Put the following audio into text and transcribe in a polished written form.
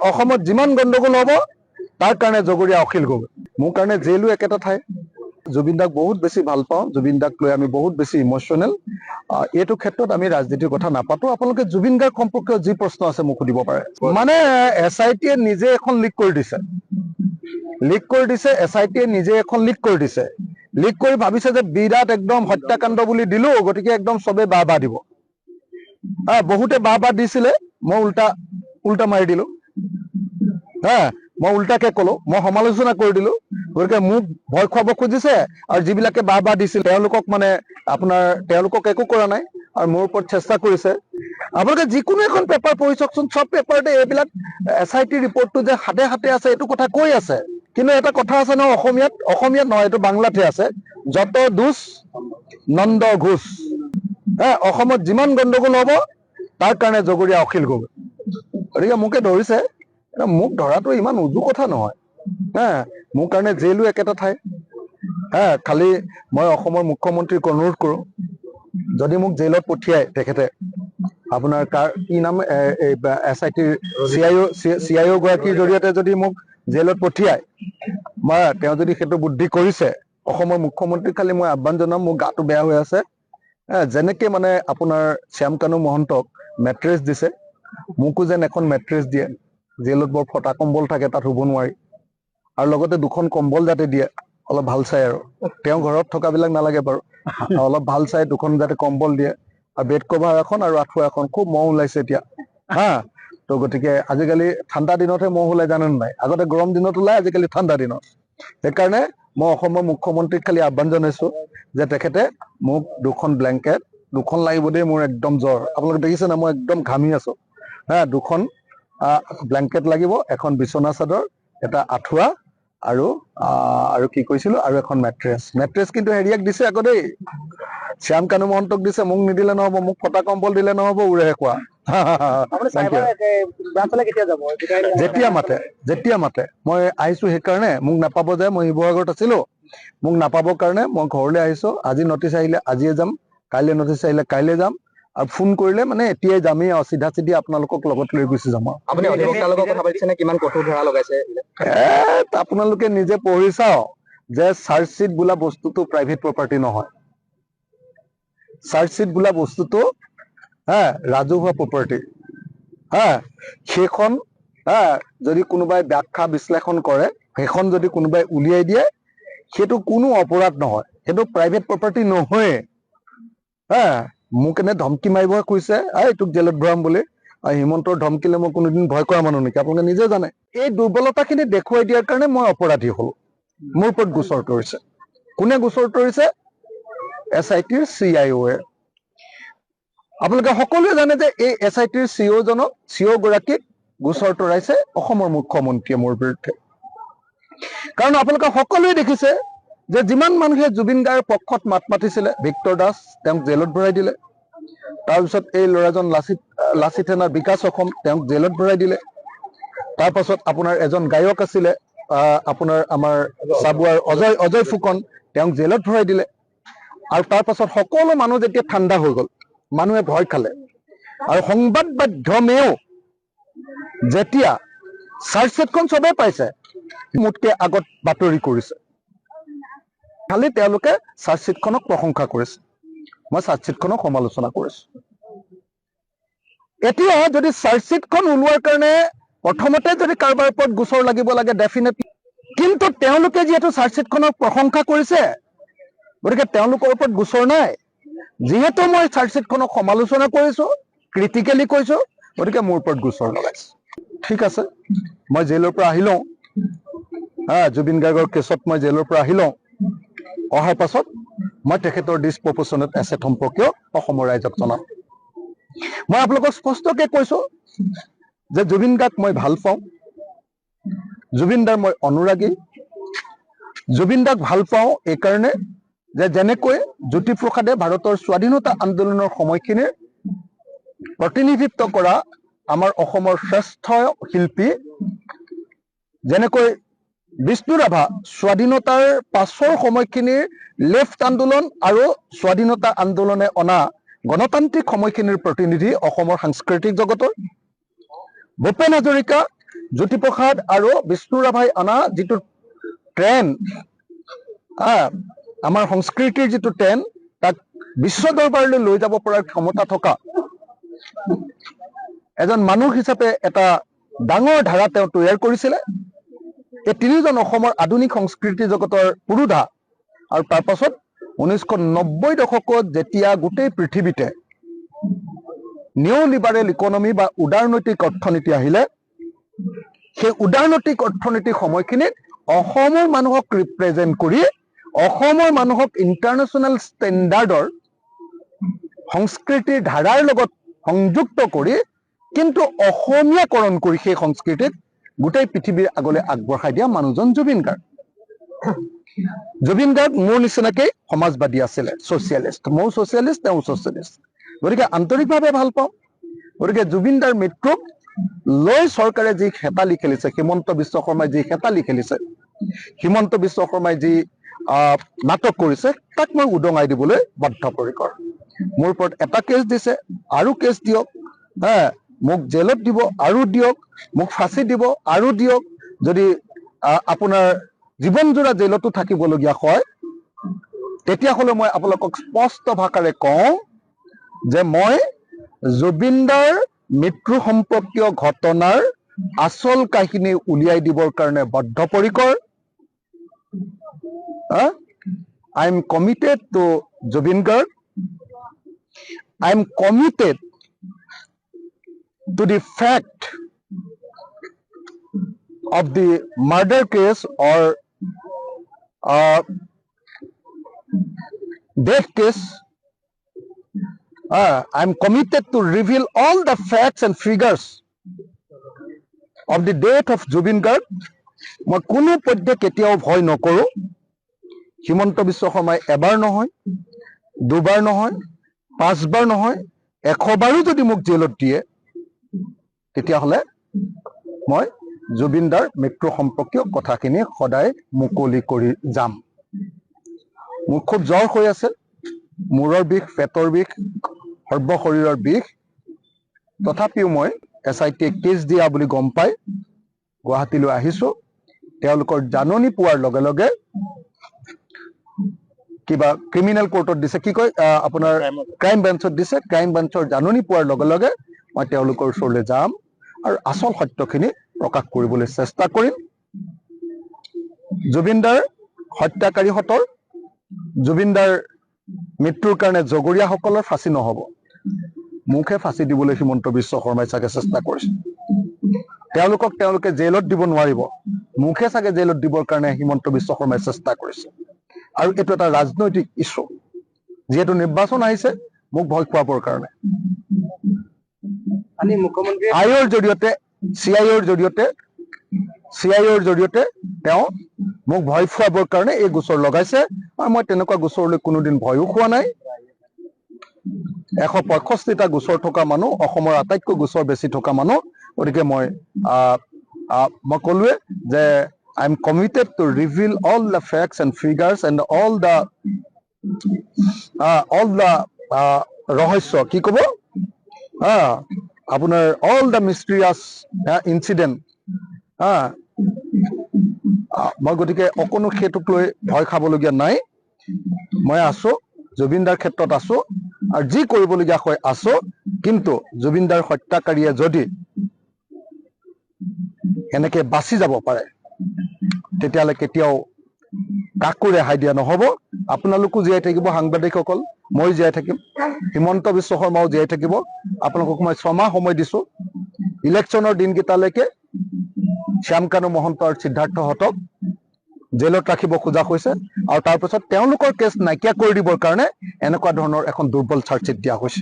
অসমত যিমান গণ্ডগোল হ'ব তাৰ কাৰণে জগৰীয়া অখিল গগৈ। মোৰ কাৰণে জেইলো একেটা ঠাই। জুবিন দাক বহুত বেছি ভাল পাওঁ, জুবিন দাক লৈ আমি বহুত বেছি ইমোশ্যনেল। এইটো ক্ষেত্ৰত আমি ৰাজনীতিৰ কথা নাপাতো। আপোনালোকে জুবিন গাৰ্গ সম্পৰ্কীয় যি প্ৰশ্ন আছে মোক সুধিব পাৰে। মানে SIT-য়ে নিজে এখন লিক কৰি দিছে, SIT-য়ে নিজে এখন লিক কৰি দিছে। লিক কৰি ভাবিছে যে বিৰাট একদম হত্যাকাণ্ড বুলি দিলো, গতিকে একদম চবে বাহ দিব। বহুতে বাহ দিছিলে, মই উল্টা মাৰি দিলো। মই উল্টাকে কলো, মই সমালোচনা কৰি দিলো। গতিকে মোক ভয় খুৱাব খুজিছে, আৰু যিবিলাকে বাহ দিছিল তেওঁলোকক মানে তেওঁলোকক একো কৰা নাই, আৰু মোৰ ওপৰত চেষ্টা কৰিছে। আপোনালোকে যিকোনো এখন পেপাৰ পঢ়ি চাওকচোন, চব পেপাৰতে এইবিলাক SIT ৰিপৰ্টটো যে হাতে হাতে আছে এইটো কথা কৈ আছে। কিন্তু এটা কথা আছে ন, অসমীয়াত নহয়, এইটো বাংলাতহে আছে, যত দোষ নন্দ ঘোষ। অসমত যিমান গণ্ডগোল হ'ব তাৰ কাৰণে জগৰীয়া অখিল গগৈ। গতিকে মোকে ধৰিছে, মোক ধৰাটো ইমান উজু কথা নহয়। মোৰ কাৰণে জেইলো একেটা ঠাই। খালি মই অসমৰ মুখ্যমন্ত্ৰীক অনুৰোধ কৰো, যদি মোক জেইলত পঠিয়াই তেখেতে, আপোনাৰ কি নাম, SIT-ৰ CIO গৰাকীৰ জৰিয়তে যদি মোক জেইলত পঠিয়াই, তেওঁ যদি সেইটো বুদ্ধি কৰিছে, অসমৰ মুখ্যমন্ত্ৰীক খালি মই আহ্বান জনাম, মোৰ গাটো বেয়া হৈ আছে। যেনেকে মানে আপোনাৰ শ্যামকানু মহন্তক মেট্ৰেছ দিছে, মোকো যেন এখন মেট্ৰেছ দিয়ে। জেইলত বৰ ফটা কম্বল থাকে, তাত শুব নোৱাৰি, আৰু লগতে দুখন কম্বল যাতে দিয়ে অলপ ভাল চাই। আৰু তেওঁ ঘৰত থকাবিলাক নালাগে বাৰু, অলপ ভাল চাই দুখন যাতে কম্বল দিয়ে, আৰু বেড কভাৰ এখন আৰু আঁঠুৱা এখন। খুব মহ ওলাইছে এতিয়া, তো গতিকে আজিকালি ঠাণ্ডা দিনতহে মহ ওলাই, জানেনে নাই? আগতে গৰম দিনত ওলাই, আজিকালি ঠাণ্ডা দিনত। সেইকাৰণে মই অসমৰ মুখ্যমন্ত্ৰীক খালি আহ্বান জনাইছো যে তেখেতে মোক দুখন ব্লেংকেট, দুখন লাগিব দেই, মোৰ একদম জ্বৰ। আপোনালোকে দেখিছে না, মই একদম ঘামি আছো। দুখন ব্লেংকেট লাগিব, এখন বিচনা চাদৰ, এটা আঁঠুৱা, আৰু কি কৈছিলো, আৰু এখন মেট্ৰেছ কিন্তু হেৰিয়াক দিছে আকৌ দেই, শ্যামকানু মহন্তক দিছে, মোক নিদিলে নহব। মোক ফটা কম্বল দিলে নহব, উৰেহে খোৱা। যেতিয়া মাতে মই আহিছো। সেইকাৰণে মোক নাপাব যে, মই শিৱসাগৰত আছিলো, মোক নাপাবৰ কাৰণে মই ঘৰলৈ আহিছো। আজি নটিচ আহিলে আজিয়ে যাম, কাইলৈ নটিচ আহিলে কাইলৈ যাম, আৰু ফোন কৰিলে মানে এতিয়াই যামেই, আৰু চিধা আপোনালোকক লগত লৈ গুচি যাম। আপুনি অধিবক্তাৰ লগত কথা পাতিছে নে? কিমান কঠোৰ ধৰা লগাইছে? আপোনালোকে নিজে পঢ়ি চাও যে চাৰ্জশ্বিট বোলা বস্তুটো প্ৰাইভেট প্ৰপাৰ্টি নহয়। চাৰ্জশ্বিট বোলা বস্তুটো ৰাজহুৱা প্ৰপাৰ্টি। সেইখন যদি কোনোবাই ব্যাখ্যা বিশ্লেষণ কৰে, সেইখন যদি কোনোবাই উলিয়াই দিয়ে, সেইটো কোনো অপৰাধ নহয়, সেইটো প্ৰাইভেট প্ৰপাৰ্টি নহয়ে। মোক এনে ধমকি মাৰিব কৈছে, তোক জেলত ভৰাম বুলি। হিমন্তৰ ধমকিলে মই কোনোদিন ভয় কৰা মানুহ নেকি? আপোনালোকে নিজে জানে। এই দুৰ্বলতাখিনি দেখুৱাই দিয়াৰ কাৰণে মই অপৰাধী হলো। মোৰ ওপৰত গোচৰ তৰিছে। কোনে গোচৰ তৰিছে? SIT-ৰ CIO-য়ে। আপোনালোকে সকলোৱে জানে যে এই SIT-ৰ CEO গৰাকীক গোচৰ তৰাইছে অসমৰ মুখ্যমন্ত্ৰীয়ে মোৰ বিৰুদ্ধে। কাৰণ আপোনালোকে সকলোৱে দেখিছে যে যিমান মানুহে জুবিন গাৰ্গৰ পক্ষত মাত মাতিছিলে, ভিক্টৰ দাস, তেওঁক জেলত ভৰাই দিলে। তাৰপিছত এই ল'ৰাজন লাচিত সেনাৰ বিকাশ অসম, তেওঁক জেলত ভৰাই দিলে। তাৰ পাছত আপোনাৰ এজন গায়ক আছিলে, আপোনাৰ আমাৰ চাবুৱাৰ অজয় ফুকন, তেওঁক জেলত ভৰাই দিলে। আৰু তাৰ পাছত সকলো মানুহ যেতিয়া ঠাণ্ডা হৈ গল, মানুহে ভয় খালে, আৰু সংবাদ মাধ্যমেও যেতিয়া চাৰ্জশ্বিটখন চবেই পাইছে, মোতকে আগত বাতৰি কৰিছে। খালি তেওঁলোকে চাৰ্জশ্বিটখনক প্ৰশংসা কৰিছে, মই চাৰ্জশ্বিটখনক সমালোচনা কৰিছো। এতিয়া যদি চাৰ্জশ্বিটখন ওলোৱাৰ কাৰণে প্ৰথমতে যদি কাৰোবাৰ ওপৰত গোচৰ লাগিব লাগে, ডেফিনেটলি। কিন্তু তেওঁলোকে যিহেতু চাৰ্জশ্বিটখনক প্ৰশংসা কৰিছে, গতিকে তেওঁলোকৰ ওপৰত গোচৰ নাই। যিহেতু মই চাৰ্জশ্বিটখনক সমালোচনা কৰিছো, ক্ৰিটিকেলি কৈছো, গতিকে মোৰ ওপৰত গোচৰ লগাইছে। ঠিক আছে, মই জেলৰ পৰা আহি লওঁ। জুবিন গাৰ্গৰ কেছত মই জেলৰ পৰা আহি লওঁ। অহাৰ পাছত মই তেখেতৰ ডিছপ্ৰপৰ্চনেট এছেট সম্পৰ্কীয় অসমৰ ৰাইজক জনাম। মই আপোনালোকক স্পষ্টকে কৈছো যে জুবিন দাক মই ভাল পাওঁ, জুবিন দাৰ মই অনুৰাগী। জুবিন দাক ভাল পাওঁ এইকাৰণে যে যেনেকৈ জ্যোতিপ্ৰসাদে ভাৰতৰ স্বাধীনতা আন্দোলনৰ সময়খিনিৰ প্ৰতিনিধিত্ব কৰা আমাৰ অসমৰ শ্ৰেষ্ঠ শিল্পী, যেনেকৈ বিষ্ণু ৰাভা স্বাধীনতাৰ পাছৰ সময়খিনিৰ লেফ্ট আন্দোলন আৰু স্বাধীনতা আন্দোলনে অনা গণতান্ত্ৰিক সময়খিনিৰ প্ৰতিনিধি অসমৰ সাংস্কৃতিক জগতৰ, ভূপেন হাজৰিকা জ্যোতিপ্ৰসাদ আৰু বিষ্ণু ৰাভাই অনা যিটো ট্ৰেণ্ড, আমাৰ সংস্কৃতিৰ যিটো ট্ৰেণ্ড, তাক বিশ্ব দৰবাৰলৈ লৈ যাব পৰাৰ ক্ষমতা থকা এজন মানুহ হিচাপে এটা ডাঙৰ ধাৰা তেওঁ তৈয়াৰ কৰিছিলে। এই তিনিজন অসমৰ আধুনিক সংস্কৃতি জগতৰ পুৰোধা। আৰু তাৰ পাছত 1990 দশকত যেতিয়া গোটেই পৃথিৱীতে নিউ লিবাৰেল ইকনমি বা উদাৰনৈতিক অৰ্থনীতি আহিলে, সেই উদাৰনৈতিক অৰ্থনীতিৰ সময়খিনিত অসমৰ মানুহক ৰিপ্ৰেজেণ্ট কৰি, অসমৰ মানুহক ইণ্টাৰনেশ্যনেল ষ্টেণ্ডাৰ্ডৰ সংস্কৃতিৰ ধাৰাৰ লগত সংযুক্ত কৰি, কিন্তু অসমীয়াকৰণ কৰি সেই সংস্কৃতিক গোটেই পৃথিৱীৰ আগলৈ আগবঢ়াই দিয়া মানুহজন জুবিন গাৰ্গ। জুবিন গাৰ্গ মোৰ নিচিনাকেই সমাজবাদী আছিলে, ছচিয়েলিষ্ট। ময়ো ছচিয়েলিষ্ট, তেওঁ ছচিয়েলিষ্ট। গতিকে আন্তৰিকভাৱে ভাল পাওঁ। গতিকে জুবিন দাৰ মৃত্যুক লৈ চৰকাৰে যি হেতালি খেলিছে, হিমন্ত বিশ্ব শৰ্মাই যি হেতালি খেলিছে, হিমন্ত বিশ্ব শৰ্মাই যি নাটক কৰিছে, তাক মই উদঙাই দিবলৈ বদ্ধপৰিকৰ। মোৰ ওপৰত এটা কেছ দিছে, আৰু কেছ দিয়ক, মোক জেলত দিব আৰু দিয়ক, মোক ফাঁচি দিব আৰু দিয়ক। যদি আপোনাৰ জীৱনজোৰা জেলতো থাকিবলগীয়া হয়, তেতিয়াহ'লে মই আপোনালোকক স্পষ্ট ভাষাৰে কওঁ যে মই জুবিন দাৰ মৃত্যু সম্পৰ্কীয় ঘটনাৰ আচল কাহিনী উলিয়াই দিবৰ কাৰণে বদ্ধপৰিকৰ। I am committed to Zubin Garg. I am committed to the fact of the murder case or death case. I am committed to reveal all the facts and figures of the death of Zubin Garg. মই কোনো পধ্যে কেতিয়াও ভয় নকৰো। হিমন্ত বিশ্ব শৰ্মাই এবাৰ নহয়, দুবাৰ নহয়, 5 বাৰ নহয়, 100 বাৰো যদি মোক জেলত দিয়ে, তেতিয়াহ'লে মই জুবিন দাৰ মৃত্যু সম্পৰ্কীয় কথাখিনি সদায় মুকলি কৰি যাম। মোৰ খুব জ্বৰ হৈ আছে, মূৰৰ বিষ, পেটৰ বিষ, সৰ্ব শৰীৰৰ বিষ। তথাপিও মই SIT কেছ দিয়া বুলি গম পাই গুৱাহাটীলৈ আহিছো। তেওঁলোকৰ জাননী পোৱাৰ লগে লগে কিবা ক্ৰিমিনেল কোৰ্টত দিছে, কি কয় আপোনাৰ ক্ৰাইম বেঞ্চত দিছে। ক্ৰাইম বেঞ্চৰ জাননী পোৱাৰ লগে লগে মই তেওঁলোকৰ ওচৰলৈ যাম আৰু আচল সত্যখিনি প্ৰকাশ কৰিবলৈ চেষ্টা কৰিম। জুবিন দাৰ হত্যাকাৰীহঁতৰ, জুবিন দাৰ মৃত্যুৰ কাৰণে জগৰীয়াসকলৰ ফাঁচি নহ'ব। মুখে ফাঁচি দিবলৈ হিমন্ত বিশ্ব শৰ্মাই চাগে চেষ্টা কৰিছে। তেওঁলোকে জেলত দিব নোৱাৰিব, মুখে চাগে জেলত দিবৰ কাৰণে হিমন্ত বিশ্ব শৰ্মাই চেষ্টা কৰিছে। আৰু এইটো এটা ৰাজনৈতিক ইছ্যু, যিহেতু নিৰ্বাচন আহিছে, মোক ভয় খুৱাবৰ কাৰণে আইৰ জৰিয়তে, CIOৰ জৰিয়তে তেওঁ মোক ভয় খুৱাবৰ কাৰণে এই গোচৰ লগাইছে। আৰু মই তেনেকুৱা গোচৰলৈ কোনোদিন ভয়ো খোৱা নাই। 165টা গোচৰ থকা মানুহ, অসমৰ আটাইতকৈ গোচৰ বেছি থকা মানুহ। গতিকে মই ক'লোৱে যে I am committed to reveal all the facts and figures and all the ৰহস্য, কি ক'ব, আপোনাৰ all the mysterious incident। মই গতিকে অকণো সেইটোক লৈ ভয় খাবলগীয়া নাই। মই আছো, জুবিন দাৰ ক্ষেত্ৰত আছো, আৰু যি কৰিবলগীয়া হয় আছো। কিন্তু জুবিন দাৰ হত্যাকাৰীয়ে যদি এনেকে বাচি যাব পাৰে, তেতিয়াহ'লে কেতিয়াও কাকো ৰেহাই দিয়া নহ'ব। আপোনালোকো জীয়াই থাকিব, সাংবাদিকসকল, মই জীয়াই থাকিম, হিমন্ত বিশ্ব শৰ্মাও জীয়াই থাকিব। আপোনালোকক মই 6 মাহ সময় দিছো। ইলেকশ্যনৰ দিনকেইটালৈকে শ্যামকানু মহন্ত আৰু সিদ্ধাৰ্থহঁতক জেলত ৰাখিব খোজা হৈছে, আৰু তাৰপিছত তেওঁলোকৰ কেছ নাইকিয়া কৰি দিবৰ কাৰণে এনেকুৱা ধৰণৰ এখন দুৰ্বল চাৰ্জশ্বিট দিয়া হৈছে।